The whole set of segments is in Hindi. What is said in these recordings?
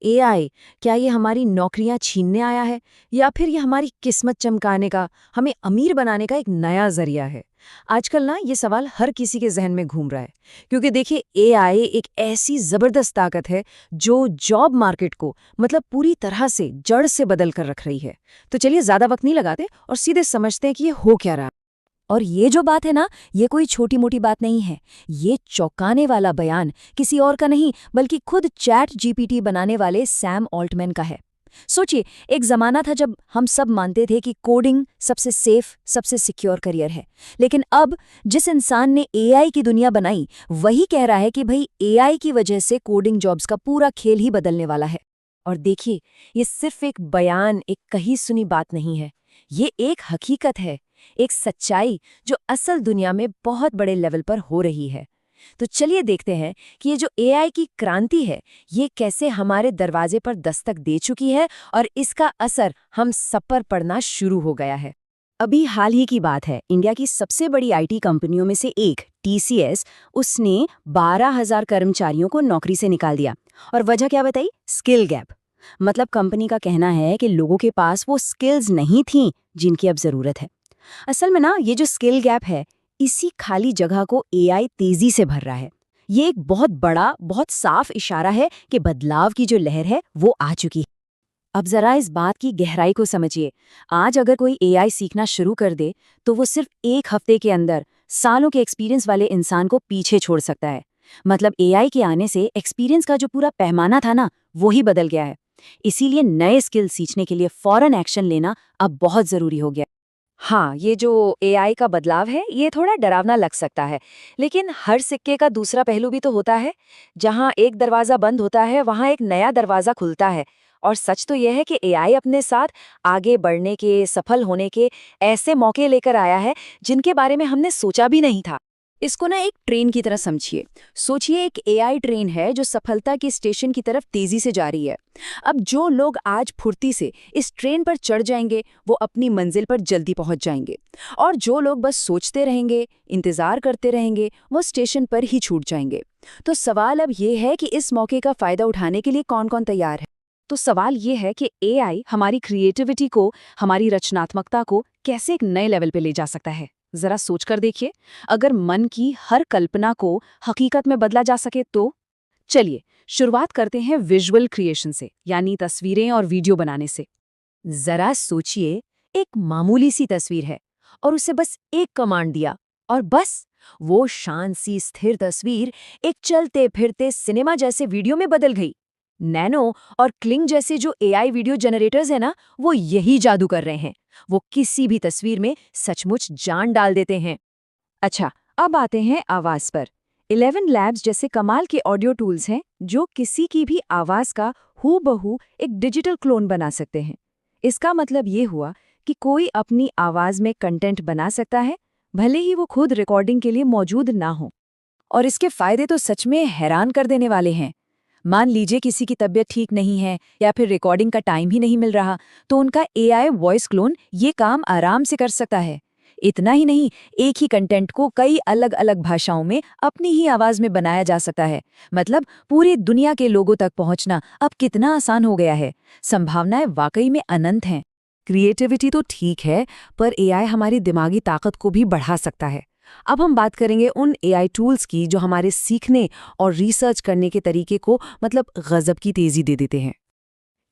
एआई, क्या ये हमारी नौकरियां छीनने आया है या फिर ये हमारी किस्मत चमकाने का, हमें अमीर बनाने का एक नया जरिया है? आजकल ना ये सवाल हर किसी के जहन में घूम रहा है, क्योंकि देखिए एआई एक ऐसी जबरदस्त ताकत है जो जॉब मार्केट को मतलब पूरी तरह से जड़ से बदल कर रख रही है। तो चलिए ज्यादा वक्त नहीं लगाते और सीधे समझते हैं कि ये हो क्या रहा। और ये जो बात है ना, ये कोई छोटी मोटी बात नहीं है। ये चौंकाने वाला बयान किसी और का नहीं बल्कि खुद चैट जीपीटी बनाने वाले सैम ऑल्टमैन का है। सोचिए, एक जमाना था जब हम सब मानते थे कि कोडिंग सबसे सेफ, सबसे सिक्योर करियर है। लेकिन अब जिस इंसान ने एआई की दुनिया बनाई, वही कह रहा है कि भाई एआई की वजह से कोडिंग जॉब्स का पूरा खेल ही बदलने वाला है। और देखिए, ये सिर्फ एक बयान, एक कही सुनी बात नहीं है। ये एक हकीकत है, एक सच्चाई जो असल दुनिया में बहुत बड़े लेवल पर हो रही है। तो चलिए देखते हैं कि ये जो एआई की क्रांति है, ये कैसे हमारे दरवाजे पर दस्तक दे चुकी है और इसका असर हम सब पर पड़ना शुरू हो गया है। अभी हाल ही की बात है, इंडिया की सबसे बड़ी आईटी कंपनियों में से एक टीसीएस, उसने 12,000 कर्मचारियों को नौकरी से निकाल दिया। और वजह क्या बताई? Skill gap. मतलब कंपनी का कहना है कि लोगों के पास वो स्किल्स नहीं थीं जिनकी अब जरूरत है। असल में ना, ये जो स्किल गैप है, इसी खाली जगह को एआई तेजी से भर रहा है। ये एक बहुत बड़ा, बहुत साफ इशारा है कि बदलाव की जो लहर है वो आ चुकी है। अब जरा इस बात की गहराई को समझिए। आज अगर कोई एआई सीखना शुरू कर दे, तो वो सिर्फ एक हफ्ते के अंदर सालों के एक्सपीरियंस वाले इंसान को पीछे छोड़ सकता है। मतलब एआई के आने से एक्सपीरियंस का जो पूरा पैमाना था ना, वो ही बदल गया है। इसीलिए नए स्किल सीखने के लिए फौरन एक्शन लेना अब बहुत जरूरी हो गया। हाँ, ये जो एआई का बदलाव है, ये थोड़ा डरावना लग सकता है, लेकिन हर सिक्के का दूसरा पहलू भी तो होता है। जहाँ एक दरवाजा बंद होता है, वहाँ एक नया दरवाजा खुलता है। और सच तो यह है कि एआई अपने साथ आगे बढ़ने के, सफल होने के ऐसे मौके लेकर आया है, जिनके बारे में हमने सोचा भी नहीं था। इसको ना एक ट्रेन की तरह समझिए। सोचिए, एक एआई ट्रेन है जो सफलता के स्टेशन की तरफ तेजी से जा रही है। अब जो लोग आज फुर्ती से इस ट्रेन पर चढ़ जाएंगे, वो अपनी मंजिल पर जल्दी पहुंच जाएंगे। और जो लोग बस सोचते रहेंगे, इंतजार करते रहेंगे, वो स्टेशन पर ही छूट जाएंगे। तो सवाल अब ये है कि इस मौके का फायदा उठाने के लिए कौन कौन तैयार है। तो सवाल ये है कि एआई हमारी क्रिएटिविटी को, हमारी रचनात्मकता को कैसे एक नए लेवल पे ले जा सकता है। जरा सोचकर देखिए, अगर मन की हर कल्पना को हकीकत में बदला जा सके तो। चलिए शुरुआत करते हैं विजुअल क्रिएशन से, यानी तस्वीरें और वीडियो बनाने से। जरा सोचिए, एक मामूली सी तस्वीर है और उसे बस एक कमांड दिया और बस वो शांत सी स्थिर तस्वीर एक चलते फिरते सिनेमा जैसे वीडियो में बदल गई। नैनो और क्लिंग जैसे जो एआई वीडियो जनरेटर्स हैं ना, वो यही जादू कर रहे हैं। वो किसी भी तस्वीर में सचमुच जान डाल देते हैं। अच्छा, अब आते हैं आवाज पर। 11 लैब्स जैसे कमाल के ऑडियो टूल्स हैं जो किसी की भी आवाज का हूबहू एक डिजिटल क्लोन बना सकते हैं। इसका मतलब ये हुआ कि कोई अपनी आवाज में कंटेंट बना सकता है, भले ही वो खुद रिकॉर्डिंग के लिए मौजूद ना हो। और इसके फायदे तो सच में हैरान कर देने वाले हैं। मान लीजिए किसी की तबीयत ठीक नहीं है या फिर रिकॉर्डिंग का टाइम ही नहीं मिल रहा, तो उनका एआई वॉइस क्लोन ये काम आराम से कर सकता है। इतना ही नहीं, एक ही कंटेंट को कई अलग अलग भाषाओं में अपनी ही आवाज में बनाया जा सकता है। मतलब पूरी दुनिया के लोगों तक पहुंचना अब कितना आसान हो गया है। संभावनाएं वाकई में अनंत हैं। क्रिएटिविटी तो ठीक है, पर एआई हमारी दिमागी ताकत को भी बढ़ा सकता है। अब हम बात करेंगे उन एआई टूल्स की जो हमारे सीखने और रिसर्च करने के तरीके को मतलब गजब की तेजी दे देते हैं।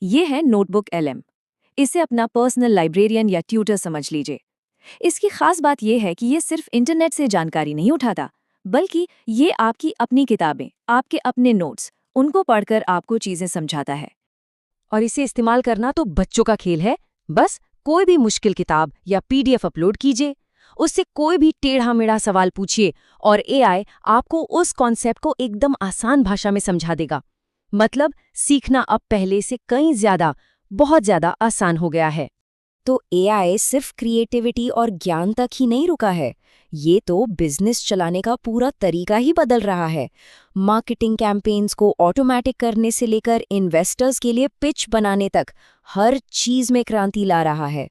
ये है नोटबुक एलएम। इसे अपना पर्सनल लाइब्रेरियन या ट्यूटर समझ लीजिए। इसकी खास बात यह है कि ये सिर्फ इंटरनेट से जानकारी नहीं उठाता, बल्कि ये आपकी अपनी किताबें, आपके अपने नोट्स, उनको पढ़कर आपको चीजें समझाता है। और इसे इस्तेमाल करना तो बच्चों का खेल है। बस कोई भी मुश्किल किताब या पीडीएफ अपलोड कीजिए, उससे कोई भी टेढ़ा मेढ़ा सवाल पूछिए और एआई आपको उस कॉन्सेप्ट को एकदम आसान भाषा में समझा देगा। मतलब सीखना अब पहले से कहीं ज्यादा, बहुत ज्यादा आसान हो गया है। तो एआई सिर्फ क्रिएटिविटी और ज्ञान तक ही नहीं रुका है, ये तो बिजनेस चलाने का पूरा तरीका ही बदल रहा है। मार्केटिंग कैंपेन्स को ऑटोमेटिक करने से लेकर इन्वेस्टर्स के लिए पिच बनाने तक हर चीज में क्रांति ला रहा है।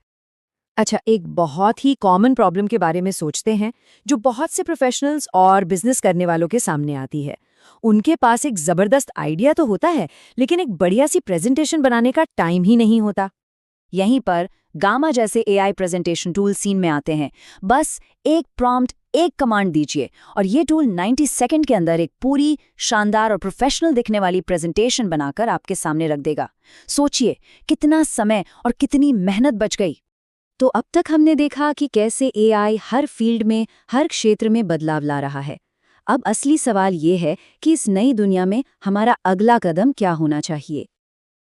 अच्छा, एक बहुत ही कॉमन प्रॉब्लम के बारे में सोचते हैं जो बहुत से प्रोफेशनल्स और बिजनेस करने वालों के सामने आती है। उनके पास एक जबरदस्त आइडिया तो होता है, लेकिन एक बढ़िया सी प्रेजेंटेशन बनाने का टाइम ही नहीं होता। यहीं पर गामा जैसे एआई प्रेजेंटेशन टूल सीन में आते हैं। बस एक प्रॉम्प्ट, एक कमांड दीजिए और ये टूल 90 सेकंड के अंदर एक पूरी शानदार और प्रोफेशनल दिखने वाली प्रेजेंटेशन बनाकर आपके सामने रख देगा। सोचिए कितना समय और कितनी मेहनत बच गई। तो अब तक हमने देखा कि कैसे एआई हर फील्ड में, हर क्षेत्र में बदलाव ला रहा है। अब असली सवाल ये है कि इस नई दुनिया में हमारा अगला कदम क्या होना चाहिए।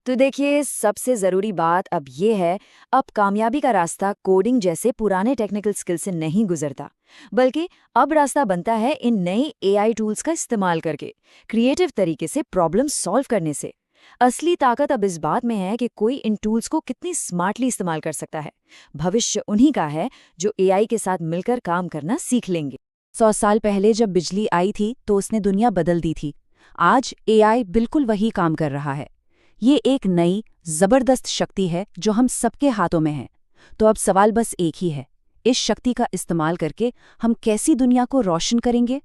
तो देखिए, सबसे ज़रूरी बात अब ये है, अब कामयाबी का रास्ता कोडिंग जैसे पुराने टेक्निकल स्किल से नहीं गुजरता, बल्कि अब रास्ता बनता है इन नए एआई टूल्स का इस्तेमाल करके, क्रिएटिव तरीके से प्रॉब्लम सॉल्व करने से। असली ताकत अब इस बात में है कि कोई इन टूल्स को कितनी स्मार्टली इस्तेमाल कर सकता है। भविष्य उन्हीं का है जो एआई के साथ मिलकर काम करना सीख लेंगे। 100 साल पहले जब बिजली आई थी तो उसने दुनिया बदल दी थी। आज एआई बिल्कुल वही काम कर रहा है। ये एक नई, जबरदस्त शक्ति है जो हम सबके हाथों में है। तो अब सवाल बस एक ही है, इस शक्ति का इस्तेमाल करके हम कैसी दुनिया को रोशन करेंगे?